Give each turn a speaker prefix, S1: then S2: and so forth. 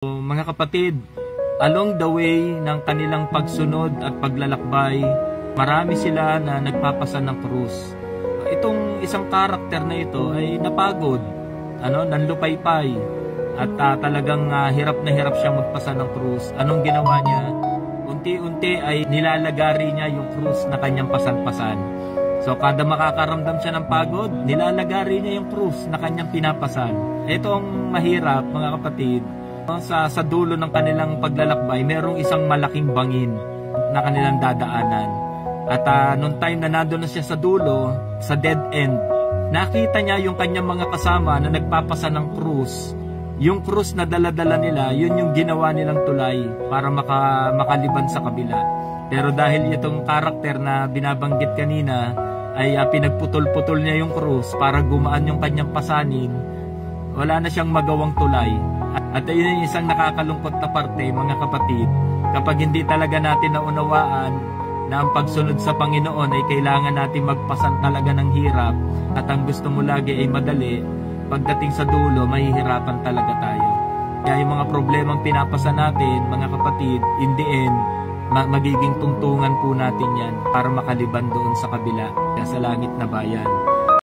S1: Mga kapatid, along the way ng kanilang pagsunod at paglalakbay, marami sila na nagpapasan ng krus. Itong isang karakter na ito ay napagod, nanlupaypay, at talagang hirap na hirap siyang magpasan ng krus. Anong ginawa niya? Unti-unti ay nilalagari niya yung krus na kanyang pasan-pasan. So kada makakaramdam siya ng pagod, nilalagari niya yung krus na kanyang pinapasan. Ito ang mahirap, mga kapatid. Sa dulo ng kanilang paglalakbay, merong isang malaking bangin na kanilang dadaanan. At nung time na nandun na siya sa dulo, sa dead end, nakita niya yung kanyang mga kasama na nagpapasa ng krus. Yung krus na dala-dala nila, yun yung ginawa nilang tulay para makaliban sa kabila. Pero dahil itong karakter na binabanggit kanina ay pinagputol-putol niya yung krus para gumaan yung kanyang pasanin, wala na siyang magawang tulay. At ayun yung isang nakakalungkot na parte, mga kapatid, kapag hindi talaga natin naunawaan na ang pagsunod sa Panginoon ay kailangan natin magpasan talaga ng hirap, at ang gusto mo lagi ay madali, pagdating sa dulo, mahihirapan talaga tayo. Kaya yung mga problemang pinapasa natin, mga kapatid, in the end, magiging tungtungan po natin yan para makaliban doon sa kabila, sa langit na bayan.